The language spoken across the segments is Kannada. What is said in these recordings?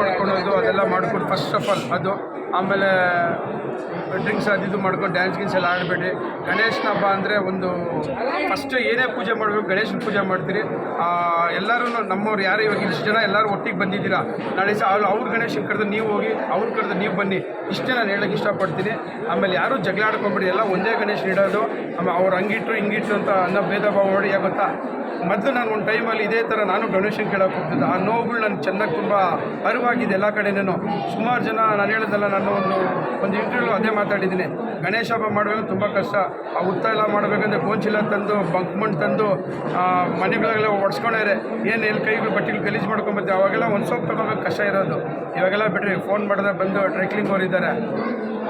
ಮಾಡ್ಕೊಳೋದು ಅದೆಲ್ಲ ಮಾಡ್ಕೊಂಡು ಫಸ್ಟ್ ಆಫ್ ಆಲ್ ಅದು. ಆಮೇಲೆ ಡ್ರಿಂಕ್ಸ್ ಅದು ಮಾಡ್ಕೊಂಡು ಡ್ಯಾನ್ಸ್ ಗಿನ್ಸ್ ಎಲ್ಲ ಆಡಬೇಡಿ. ಗಣೇಶನ ಹಬ್ಬ ಅಂದರೆ ಒಂದು ಫಸ್ಟ್ ಏನೇ ಪೂಜೆ ಮಾಡಬೇಕು, ಗಣೇಶನ ಪೂಜೆ ಮಾಡ್ತೀರಿ. ಎಲ್ಲರೂ ನಮ್ಮವ್ರು ಯಾರು ಇವಾಗ ಇಷ್ಟು ಜನ ಎಲ್ಲರೂ ಒಟ್ಟಿಗೆ ಬಂದಿದ್ದೀರಾ, ನಾಳೆ ಸಹ ಅವ್ರ ಗಣೇಶನ ಕರೆದು ನೀವು ಹೋಗಿ, ಅವ್ರ ಕರೆದು ನೀವು ಬನ್ನಿ, ಇಷ್ಟೇ ನಾನು ಹೇಳೋಕ್ಕೆ ಇಷ್ಟಪಡ್ತೀನಿ. ಆಮೇಲೆ ಯಾರೂ ಜಗಳ ಆಡ್ಕೊಂಬಿಡಿ, ಎಲ್ಲ ಒಂದೇ ಗಣೇಶನ ಇಡೋದು. ಆಮೇಲೆ ಅವ್ರು ಹಂಗಿಟ್ರು ಹಿಂಗಿಟ್ರು ಅಂತ ಅನ್ನೋ ಭೇದ ಭಾವ ಮಾಡಿ. ಗೊತ್ತಾ, ಮೊದಲು ನಾನು ಒಂದು ಟೈಮಲ್ಲಿ ಇದೇ ಥರ ನಾನು ಗಣೇಶನ ಕೇಳೋಕೆ ಹೋಗ್ತಿದ್ದೆ. ಆ ನೋವುಗಳು ನನಗೆ ಚೆನ್ನಾಗಿ ತುಂಬ ಅರಿವಾಗಿದೆ ಎಲ್ಲ ಕಡೆನೂ. ಸುಮಾರು ಜನ ನಾನು ಹೇಳಿದಲ್ಲ, ನಾನು ಒಂದು ಇಂಟರ್ವ್ಯೂ ಅದೇ ಮಾತಾಡಿದ್ದೀನಿ. ಗಣೇಶ ಹಬ್ಬ ಮಾಡಬೇಕು ತುಂಬ ಕಷ್ಟ. ಆ ಹುತ್ತ ಎಲ್ಲ ಮಾಡಬೇಕಂದ್ರೆ ಗೋಂಚಿಲ್ಲ ತಂದು ಬಂಕ್ ಮಣ್ಣು ತಂದು ಮನೆಗಳೆಲ್ಲ ಒಡ್ಸ್ಕೊಂಡವ್ರೆ. ಏನು ಎಲ್ಲಿ ಕೈಗಳು ಬಟ್ಟೆಗಳು ಗಲೀಜು ಮಾಡ್ಕೊಂಬತ್ತೆ. ಅವಾಗೆಲ್ಲ ಒಂದು ಸೋಪ್ ತೊಗೋಬೇಕು ಕಷ್ಟ ಇರೋದು. ಇವಾಗೆಲ್ಲ ಬಿಡ್ರಿ, ಫೋನ್ ಮಾಡಿದ್ರೆ ಬಂದು ಡ್ರೈ ಕ್ಲೀನಿಂಗ್ ಅವರಿದ್ದಾರೆ.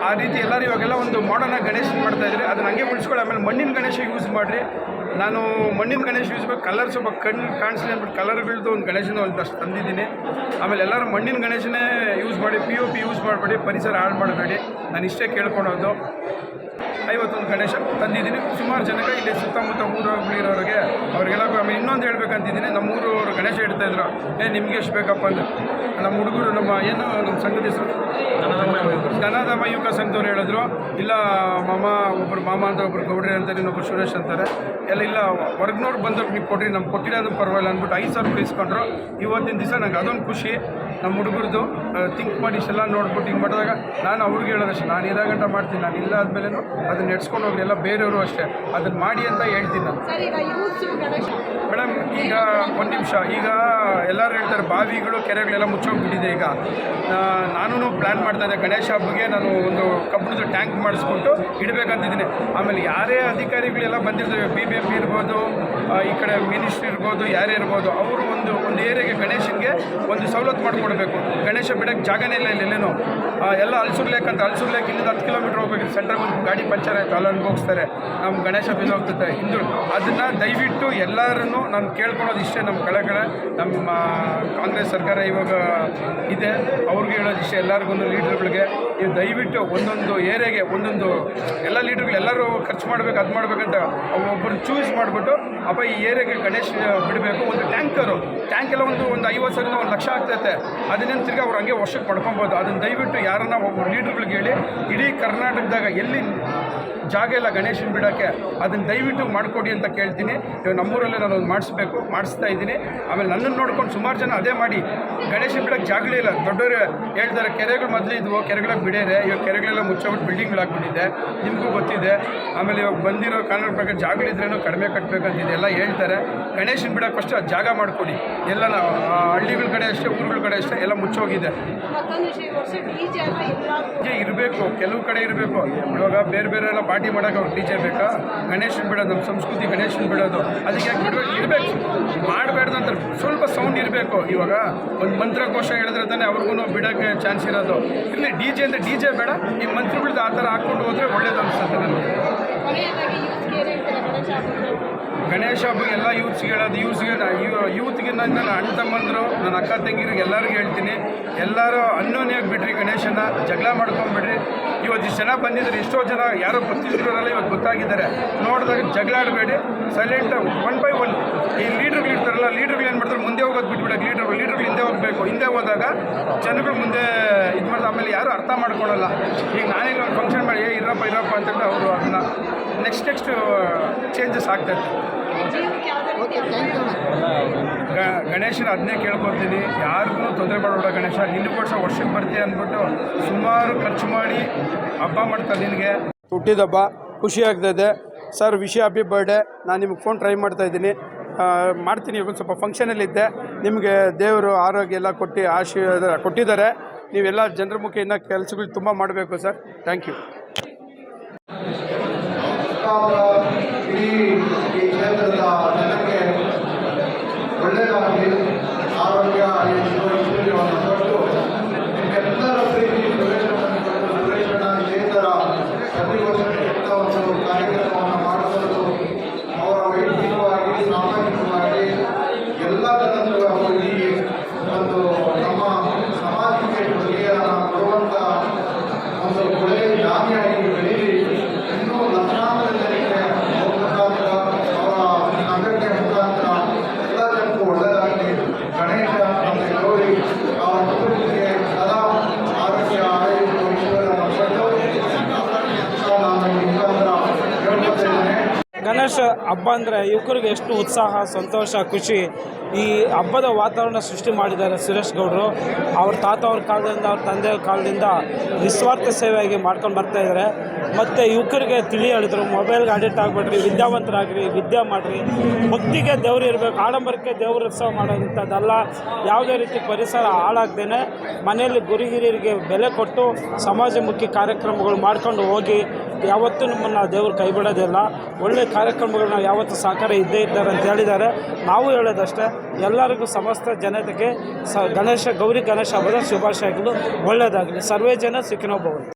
ಆ ರೀತಿ ಎಲ್ಲರೂ ಇವಾಗೆಲ್ಲ ಒಂದು ಮಾಡರ್ನಾಗಿ ಗಣೇಶನ ಮಾಡ್ತಾಯಿದ್ರೆ ಅದನ್ನ ಹಂಗೆ ಉಳಿಸ್ಕೊಳ್ಳಿ. ಆಮೇಲೆ ಮಣ್ಣಿನ ಗಣೇಶ ಯೂಸ್ ಮಾಡಿರಿ. ನಾನು ಮಣ್ಣಿನ ಗಣೇಶ ಯೂಸ್ ಬೇಕು, ಕಲರ್ ಸ್ವಲ್ಪ ಕಣ್ಣು ಕಾಣಿಸ್ಲಿ ಅಂದ್ಬಿಟ್ಟು ಕಲರ್ಗಳದ್ದು ಒಂದು ಗಣೇಶನ ಒಂದಷ್ಟು ತಂದಿದ್ದೀನಿ. ಆಮೇಲೆ ಎಲ್ಲರೂ ಮಣ್ಣಿನ ಗಣೇಶನೇ ಯೂಸ್ ಮಾಡಿ, POP ಯೂಸ್ ಮಾಡಬೇಡಿ, ಪರಿಸರ ಹಾಳು ಮಾಡಬೇಡಿ. ನಾನು ಇಷ್ಟೇ ಕೇಳ್ಕೊಳೋದು. 51 ಗಣೇಶ ತಂದಿದ್ದೀನಿ. ಸುಮಾರು ಜನಕ್ಕೆ ಇಲ್ಲಿ ಸುತ್ತಮುತ್ತ ಊರುಗಳಿರೋರಿಗೆ ಅವ್ರಿಗೆಲ್ಲ. ಆಮೇಲೆ ಇನ್ನೊಂದು ಹೇಳ್ಬೇಕಂತಿದ್ದೀನಿ, ನಮ್ಮ ಊರವರು ಗಣೇಶ ಇಡ್ತಾಯಿದ್ರು. ನಿಮಗೆ ಎಷ್ಟು ಬೇಕಪ್ಪ ಅಂದರೆ ನಮ್ಮ ಹುಡುಗರು ನಮ್ಮ ಸಂಘದ ಹೆಸರು ಧನಧಾಮ ಯುವಕ ಸಂಘದವ್ರು ಹೇಳಿದ್ರು, ಇಲ್ಲ ಮಾಮ, ಒಬ್ಬರು ಮಾಮ ಅಂತ, ಒಬ್ಬರು ಗೌಡ್ರಿ ಅಂತಾರೆ, ಇನ್ನೊಬ್ಬರು ಸುರೇಶ್ ಅಂತಾರೆ. ಇಲ್ಲ ಹೊರಗ್ನವ್ರು ಬಂದವ್ರು ನೀವು ಕೊಡ್ರಿ, ನಮ್ಗೆ ಕೊಟ್ಟಿಲ್ಲ ಅಂದ್ರೆ ಪರವಾಗಿಲ್ಲ ಅಂದ್ಬಿಟ್ಟು 5,000 ರೂಪಾಯಿ ಇಸ್ಕೊಂಡ್ರು. ಇವತ್ತಿನ ದಿವಸ ನಂಗೆ ಅದೊಂದು ಖುಷಿ. ನಮ್ಮ ಹುಡುಗರದು ಥಿಂಕ್ ಮಾಡಿ ಇಷ್ಟೆಲ್ಲ ನೋಡ್ಬಿಟ್ಟು ಹಿಂಗೆ ಮಾಡಿದಾಗ ನಾನು ಅವ್ರಿಗೆ ಹೇಳೋದಷ್ಟೇ, ನಾನು ಇರೋ ಗಂಟೆ ಮಾಡ್ತೀನಿ. ನಾನು ಇಲ್ಲ ಆದಮೇಲೆ ಅದನ್ನ ನೆಡ್ಸ್ಕೊಂಡು ಹೋಗ್ರಿ, ಎಲ್ಲ ಬೇರೆಯವರು ಅಷ್ಟೇ ಅದನ್ನು ಮಾಡಿ ಅಂತ ಹೇಳ್ತೀನಿ ನಾನು. ಮೇಡಮ್, ಈಗ ಒಂದು ನಿಮಿಷ, ಈಗ ಎಲ್ಲರೂ ಹೇಳ್ತಾರೆ ಬಾವಿಗಳು ಕೆರೆಗಳೆಲ್ಲ ಮುಚ್ಚೋಗ್ಬಿಟ್ಟಿದೆ. ಈಗ ನಾನು ಪ್ಲ್ಯಾನ್ ಮಾಡ್ತಾಯಿದ್ದೆ ಗಣೇಶ ಹಬ್ಬಕ್ಕೆ ನಾನು ಒಂದು ಕಬ್ಬಿಣದ ಟ್ಯಾಂಕ್ ಮಾಡಿಸ್ಬಿಟ್ಟು ಇಡಬೇಕಂತಿದ್ದೀನಿ. ಆಮೇಲೆ ಯಾರೇ ಅಧಿಕಾರಿಗಳೆಲ್ಲ ಬಂದಿರ್ತಾರೆ, BBMP ಇರ್ಬೋದು, ಈ ಕಡೆ ಮಿನಿಸ್ಟ್ರಿ ಇರ್ಬೋದು, ಯಾರೇ ಇರ್ಬೋದು, ಅವರು ಒಂದು ಏರಿಯಾಗೆ ಗಣೇಶನಿಗೆ ಒಂದು ಸವಲತ್ತು ಮಾಡಿಕೊಡ್ಬೇಕು. ಗಣೇಶ ಬಿಡೋಕ್ಕೆ ಜಾಗನೇ ಇಲ್ಲ ಇಲ್ಲೆಲ್ಲೂ. ಎಲ್ಲ ಹಲ್ಸುರ್ಲೇಕ್ ಇಲ್ಲಿಂದ 10 ಕಿಲೋಮೀಟ್ರ್ ಹೋಗ್ಬೇಕು. ಸೆಂಟ್ರಿಗೆ ಒಂದು ಗಾಡಿ ಪಂಚರ್ ಆಯಿತು, ಅಲ್ಲಿ ಅನುಭವಿಸ್ತಾರೆ. ನಮ್ಮ ಗಣೇಶ ಬಿದ್ದೋಗ್ತದೆ ಹಿಂದೂ. ಅದನ್ನು ದಯವಿಟ್ಟು ಎಲ್ಲರೂ ನಾನು ಕೇಳ್ಕೊಳೋದು ಇಷ್ಟೇ, ನಮ್ಮ ಕಡೆ ನಮ್ಮ ಕಾಂಗ್ರೆಸ್ ಸರ್ಕಾರ ಇವಾಗ ಇದೆ, ಅವ್ರಿಗೆ ಹೇಳೋದು ಇಷ್ಟೇ, ಎಲ್ಲರಿಗೂ ಲೀಡರ್ಗಳಿಗೆ ನೀವು ದಯವಿಟ್ಟು ಒಂದೊಂದು ಏರಿಯಾಗೆ ಒಂದೊಂದು ಎಲ್ಲ ಲೀಡರ್ಗಳು ಎಲ್ಲರೂ ಖರ್ಚು ಮಾಡಬೇಕು, ಅದು ಮಾಡಬೇಕಂತ ಒಬ್ಬರು ಚೂಸ್ ಮಾಡಿಬಿಟ್ಟು ಅಪ್ಪ ಈ ಏರಿಯಾಗೆ ಗಣೇಶ ಬಿಡಬೇಕು. ಒಂದು ಟ್ಯಾಂಕೆಲ್ಲ ಒಂದು 50,000ರಿಂದ 1,00,000 ಆಗ್ತೈತೆ. ಅದನ್ನೇನು ತಿರ್ಗಿ ಅವ್ರು ಹಂಗೆ ವರ್ಷಕ್ಕೆ ಪಡ್ಕೊಬೋದು. ಅದನ್ನು ದಯವಿಟ್ಟು ಯಾರನ್ನ ಒಬ್ಬರು ಲೀಡರ್ಗಳಿಗೆ ಹೇಳಿ, ಇಡೀ ಕರ್ನಾಟಕದಾಗ ಎಲ್ಲಿ ಜಾಗ ಇಲ್ಲ ಗಣೇಶನ ಬಿಡೋಕ್ಕೆ, ಅದನ್ನು ದಯವಿಟ್ಟು ಮಾಡಿಕೊಡಿ ಅಂತ ಕೇಳ್ತೀನಿ. ಇವಾಗ ನಮ್ಮೂರಲ್ಲೇ ನಾನು ಒಂದು ಮಾಡಿಸ್ತಾ ಇದ್ದೀನಿ. ಆಮೇಲೆ ನನ್ನನ್ನು ನೋಡ್ಕೊಂಡು ಸುಮಾರು ಜನ ಅದೇ ಮಾಡಿ ಗಣೇಶನ ಬಿಡೋಕ್ಕೆ ಜಾಗಲೇ ಇಲ್ಲ. ದೊಡ್ಡವರು ಹೇಳ್ತಾರೆ ಕೆರೆಗಳು ಮೊದಲು ಇದ್ವು, ಕೆರೆಗಳಿಗೆ ಬಿಡೇರೆ, ಇವಾಗ ಕೆರೆಗಳೆಲ್ಲ ಮುಚ್ಚೋಬಿಟ್ಟು ಬಿಲ್ಡಿಂಗ್ಗಳಾಗ್ಬಿಟ್ಟಿದೆ, ನಿಮಗೂ ಗೊತ್ತಿದೆ. ಆಮೇಲೆ ಇವಾಗ ಬಂದಿರೋ ಕಾನೂನು ಪ್ರಕಾರ ಜಾಗಗಳಿದ್ರೇನು ಕಡಿಮೆ ಕಟ್ಟಬೇಕಂತಿದೆ ಎಲ್ಲ ಹೇಳ್ತಾರೆ. ಗಣೇಶನ ಬಿಡೋಕ್ಕೆ ಫಸ್ಟ್ ಅದು ಜಾಗ ಮಾಡಿಕೊಡಿ. ಎಲ್ಲ ನಾವು ಹಳ್ಳಿಗಳ ಕಡೆ ಅಷ್ಟೇ, ಊರುಗಳ ಕಡೆ ಅಷ್ಟೇ ಎಲ್ಲ ಮುಚ್ಚೋಗಿದೆ. ಇರಬೇಕು, ಕೆಲವು ಕಡೆ ಇರಬೇಕು. ಇವಾಗ ಬೇರೆ ಎಲ್ಲ ಪಾರ್ಟಿ ಮಾಡೋಕೆ ಅವ್ರು DJ ಬೇಕಾ? ಗಣೇಶನ ಬಿಡೋದು ನಮ್ಮ ಸಂಸ್ಕೃತಿ, ಗಣೇಶನ ಬಿಡೋದು ಅದಕ್ಕೆ ಯಾಕೆ ಇರಬೇಕು, ಮಾಡಬೇಡ್ದು ಅಂತ ಸ್ವಲ್ಪ ಸೌಂಡ್ ಇರಬೇಕು. ಇವಾಗ ಒಂದು ಮಂತ್ರಕೋಶ ಹೇಳಿದ್ರೆ ತಾನೇ ಅವ್ರಿಗೂ ಬಿಡೋಕ್ಕೆ ಚಾನ್ಸ್ ಇರೋದು. ಇಲ್ಲಿ DJ ಅಂದರೆ DJ ಬೇಡ, ಈ ಮಂತ್ರಗಳದ್ದು ಆ ಥರ ಹಾಕ್ಕೊಂಡು ಹೋದರೆ ಒಳ್ಳೇದು ಅನಿಸುತ್ತೆ ನನಗೆ. ಗಣೇಶ ಹಬ್ಬಕ್ಕೆ ಎಲ್ಲ ಯೂತ್ಸ್ಗೆ ಹೇಳೋದು, ಯೂತ್ಗೆ ನನ್ನ ಅಣ್ಣ ತಮ್ಮಂದರು, ನನ್ನ ಅಕ್ಕ ತಂಗಿರಿಗೆ ಎಲ್ಲರಿಗೂ ಹೇಳ್ತೀನಿ, ಎಲ್ಲರೂ ಅನ್ಯೋನ್ಯಾಗಿ ಬಿಡ್ರಿ, ಗಣೇಶನ ಜಗಳ ಮಾಡ್ಕೊಂಬಿಡ್ರಿ. ಇವತ್ತು ಇಷ್ಟು ಜನ ಬಂದಿದ್ದಾರೆ, ಎಷ್ಟೋ ಜನ ಯಾರೋ ಗೊತ್ತಿರೋರಲ್ಲ ಇವತ್ತು ಗೊತ್ತಾಗಿದ್ದಾರೆ. ನೋಡಿದಾಗ ಜಗಳ ಆಡಬೇಡಿ, ಸೈಲೆಂಟ್ 1 by 1. ಈ ಲೀಡರ್ಗಳು ಇರ್ತಾರಲ್ಲ, ಲೀಡರ್ಗಳು ಏನು ಮಾಡ್ತಾರೆ, ಮುಂದೆ ಹೋಗೋದು ಬಿಟ್ಬಿಡೋಕೆ. ಲೀಡರ್ಗಳು ಹಿಂದೆ ಹೋಗಬೇಕು. ಹಿಂದೆ ಹೋದಾಗ ಜನಗಳು ಮುಂದೆ ಇದು ಮಾಡಿದ್ರೆ ಆಮೇಲೆ ಯಾರು ಅರ್ಥ ಮಾಡ್ಕೊಳ್ಳಲ್ಲ. ಈಗ ನಾನೇನು ಒಂದು ಫಂಕ್ಷನ್ ಮಾಡಿ ಇರಪ್ಪ ಅಂತಂದ್ರೆ ಅವರು ಅದನ್ನು ನೆಕ್ಸ್ಟ್ ಚೇಂಜಸ್ ಆಗ್ತೈತೆ. ಗಣೇಶನ ಅದನ್ನೇ ಕೇಳ್ಕೊತೀನಿ, ಯಾರಿಗೂ ತೊಂದರೆ ಮಾಡಬೇಡ ಗಣೇಶ, ನಿನಗೋಸ್ಕರ ವರ್ಷಕ್ಕೆ ಬರ್ತೀಯ ಅಂದ್ಬಿಟ್ಟು ಸುಮಾರು ಖರ್ಚು ಮಾಡಿ ಹಬ್ಬ ಮಾಡ್ತಾರೆ. ನಿನಗೆ ಹುಟ್ಟಿದ ಹಬ್ಬ ಖುಷಿ ಆಗ್ತಾಯಿದೆ ಸರ್. Wish happy birthday. ನಾನು ನಿಮಗೆ ಫೋನ್ ಟ್ರೈ ಮಾಡ್ತಾಯಿದ್ದೀನಿ, ಮಾಡ್ತೀನಿ. ಇವಾಗ ಸ್ವಲ್ಪ ಫಂಕ್ಷನಲ್ಲಿದ್ದೆ. ನಿಮಗೆ ದೇವರು ಆರೋಗ್ಯ ಎಲ್ಲ ಕೊಟ್ಟು ಆಶೀರ್ವಾದ ಕೊಟ್ಟಿದ್ದಾರೆ. ನೀವೆಲ್ಲ ಜನರ ಮುಖೇನ ಕೆಲಸಗಳು ತುಂಬ ಮಾಡಬೇಕು ಸರ್. Thank you. ಈ ಕ್ಷೇತ್ರದ ಜನಕ್ಕೆ ಒಳ್ಳೆಯದಾಗಲಿ, ಆರೋಗ್ಯ ಐಶ್ವರ್ಯವನ್ನು ಕೊಟ್ಟು ನಿಮ್ಮೆಲ್ಲರ ಪ್ರೀತಿ ಪ್ರವೇಶವನ್ನು ಕೊಟ್ಟು ಸುರೇಶನ ಕ್ಷೇತ್ರ ಪ್ರತಿ ವರ್ಷ ಒಂದು ಕಾರ್ಯಕ್ರಮವನ್ನು ಮಾಡಿಕೊಂಡು ಅವರ ವೈಯಕ್ತಿಕವಾಗಿ ಸಾಮಾಜಿಕವಾಗಿ ಎಲ್ಲ ಜನರು ಅವರು ಈ ಒಂದು ನಮ್ಮ ಸಮಾಜಕ್ಕೆ ಕೊಡುಗೆಯನ್ನು ಕೊಡುವಂಥ ಒಂದು ಒಳ್ಳೆಯ ಜ್ಞಾನಿಯಾಗಿ ಬೆಳೀಲಿ. ಇನ್ನೂ ಲಕ್ಷಾಂತರ ಜನಕ್ಕೆ ಗಣೇಶ ಹಬ್ಬ ಅಂದರೆ ಯುವಕರಿಗೆ ಎಷ್ಟು ಉತ್ಸಾಹ, ಸಂತೋಷ, ಖುಷಿ. ಈ ಹಬ್ಬದ ವಾತಾವರಣ ಸೃಷ್ಟಿ ಮಾಡಿದ್ದಾರೆ ಸುರೇಶ್ ಗೌಡರು. ಅವ್ರ ತಾತ ಅವ್ರ ಕಾಲದಿಂದ, ಅವ್ರ ತಂದೆಯವ್ರ ಕಾಲದಿಂದ ನಿಸ್ವಾರ್ಥ ಸೇವೆಯಾಗಿ ಮಾಡ್ಕೊಂಡು ಬರ್ತಾಯಿದ್ದಾರೆ. ಮತ್ತು ಯುವಕರಿಗೆ ತಿಳಿ ಹೇಳಿದ್ರು, ಮೊಬೈಲ್ಗೆ ಅಡಿಕ್ಟ್ ಆಗಿಬಿಡ್ರಿ, ವಿದ್ಯಾವಂತರಾಗ್ರಿ, ವಿದ್ಯೆ ಮಾಡಿರಿ, ಭಕ್ತಿಗೆ ದೇವ್ರು ಇರಬೇಕು, ಆಡಂಬರಕ್ಕೆ ದೇವ್ರ ಉತ್ಸವ ಮಾಡೋದಂಥದ್ದಲ್ಲ. ಯಾವುದೇ ರೀತಿ ಪರಿಸರ ಹಾಳಾಗ್ದೇ ಮನೆಯಲ್ಲಿ ಗುರು ಹಿರಿಯರಿಗೆ ಬೆಲೆ ಕೊಟ್ಟು ಸಮಾಜಮುಖಿ ಕಾರ್ಯಕ್ರಮಗಳು ಮಾಡ್ಕೊಂಡು ಹೋಗಿ ಯಾವತ್ತೂ ನಿಮ್ಮನ್ನು ದೇವರು ಕೈ ಬಿಡೋದಿಲ್ಲ. ಒಳ್ಳೆಯ ಕಾರ್ಯಕ್ರಮಗಳು ನಾವು ಯಾವತ್ತೂ ಸಹಕಾರ ಇದ್ದೇ ಇದ್ದಾರೆ ಅಂತ ಹೇಳಿದ್ದಾರೆ. ನಾವು ಹೇಳೋದಷ್ಟೇ, ಎಲ್ಲರಿಗೂ ಸಮಸ್ತ ಜನತೆಗೆ ಗೌರಿ ಗಣೇಶ ಹಬ್ಬದ ಶುಭಾಶಯಗಳು. ಒಳ್ಳೆಯದಾಗಲಿ. ಸರ್ವೇ ಜನ ಸುಖಿನೋ ಭವಂತು.